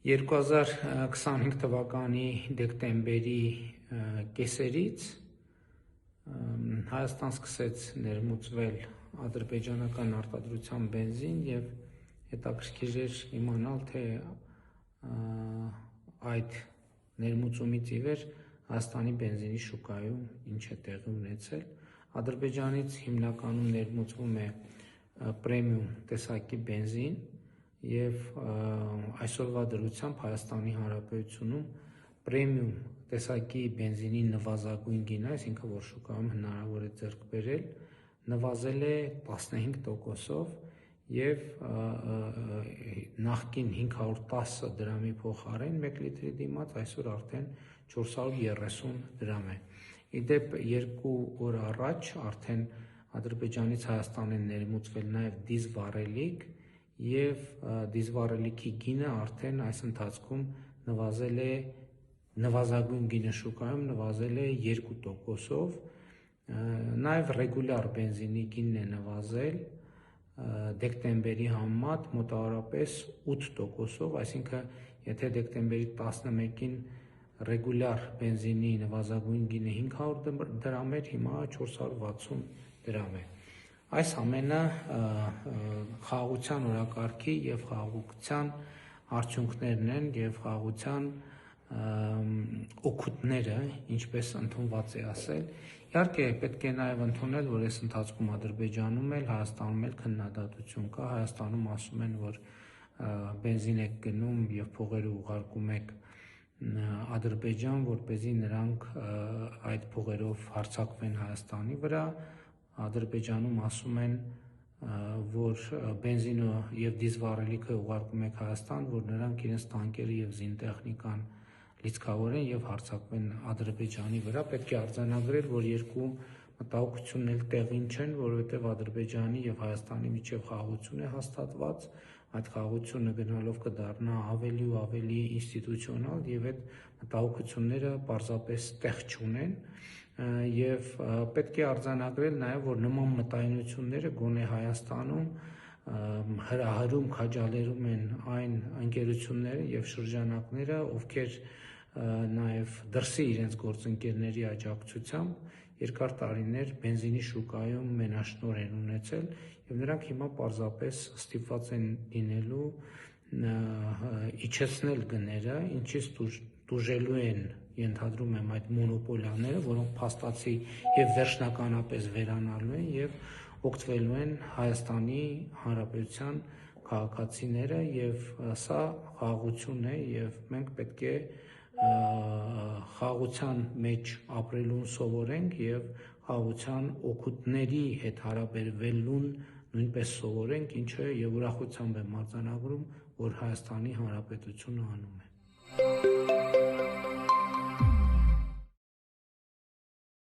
2025 թվականի դեկտեմբերի կեսերից Հայաստան սկսեց ներմուծվել ադրբեջանական արտադրության բենզին և հետաքրքիր էր իմանալ, թե այդ ներմուծումից ի վեր Հայաստանի բենզինի շուկայում ինչ է տեղի ունեցել։ Ադրբեջանից հիմնականում ներմուծվում է պրեմիում տեսակի բենզին և այսօրվա դրությամբ Հայաստանի Հանրապետությունում պրեմիում տեսակի բենզինի նվազագույն գինը, այսինքն որ շուկայում հնարավոր է ձեռք բերել, նվազել է 15%-ով և նախկին 510 դրամի փոխարեն 1 լիտրի դիմաց այսօր արդեն 430 դրամ է։ Իդեպ 2 օր առաջ արդեն Ադրբեջանից Հայաստան են ներմուծվել նաև դիզվառելիք և դիզվառելիքի գինը արդեն այս ընթացքում նվազել է, նվազագույն գինը շուկայում նվազել է 2%-ով, նաև ռեգուլյար բենզինի գինն է նվազել դեկտեմբերի համեմատ մոտավորապես 8%-ով, այսինքն եթե դեկտեմբերի 11-ին ռեգուլյար բենզինի նվազագույն գինը 500 դրամ էր, հիմա 460 դրամ է։ Այս ամենը խաղաղության օրակարգի և խաղաղության արդյունքներն են և խաղաղության օգուտները, ինչպես ընդունված է ասել։ Իհարկե պետք է նաև ընդունել, որ այս ընթացքում Ադրբեջանում էլ, Հայաստանում էլ քննադատություն կա։ Հայաստանում ասում են, որ բենզին եք գնում և փողերը ուղարկում եք Ադրբեջան, որպեսզի նրանք այդ փողերով հարձակվեն Հայաստանի վրա։ Ադրբեջանում ասում են, որ բենզինը և դիզվառելիքը ուղարկում եք Հայաստան, որ նրանք իրենց տանկերը և զինտեխնիկան լիցքավորեն և հարձակվեն Ադրբեջանի վրա։ Պետք է արձանագրել, որ երկու մտահոգությունն էլ տեղին չեն, որովհետև Ադրբեջանի և Հայաստանի միջև խաղաղություն է հաստատված, այդ խաղաղությունը գնալով կդառնա ավելի ու ավելի ինստիտուցիոնալ և այդ մտահոգությունները պարզապես տեղ չունեն և պետք է արձանագրել նաև, որ նման մտայնությունները գոնե Հայաստանում հրահրում, քաջալերում են այն ընկերությունները և շրջանակները, ովքեր նաև դրսի իրենց գործընկերների աջակցությամբ երկար տարիներ բենզինի շուկայում մենաշնորհ են ունեցել և նրանք հիմա պարզապես ստիպված են լինելու իջեցնել գները, ինչից տուժելու են, ենթադրում եմ, այդ մոնոպոլիաները, որոնք փաստացի և վերջնականապես վերանալու են և օգտվելու են Հայաստանի Հանրապետության քաղաքացիները և սա խաղաղություն է և մենք պետք է խաղաղության մեջ ապրելուն սովորենք և խաղաղության օգուտների հետ հարաբերվելուն նույնպես սովորենք, ինչը և ուրախությամբ եմ արձանագրում, որ Հայաստանի Հանրապետությունը անում է։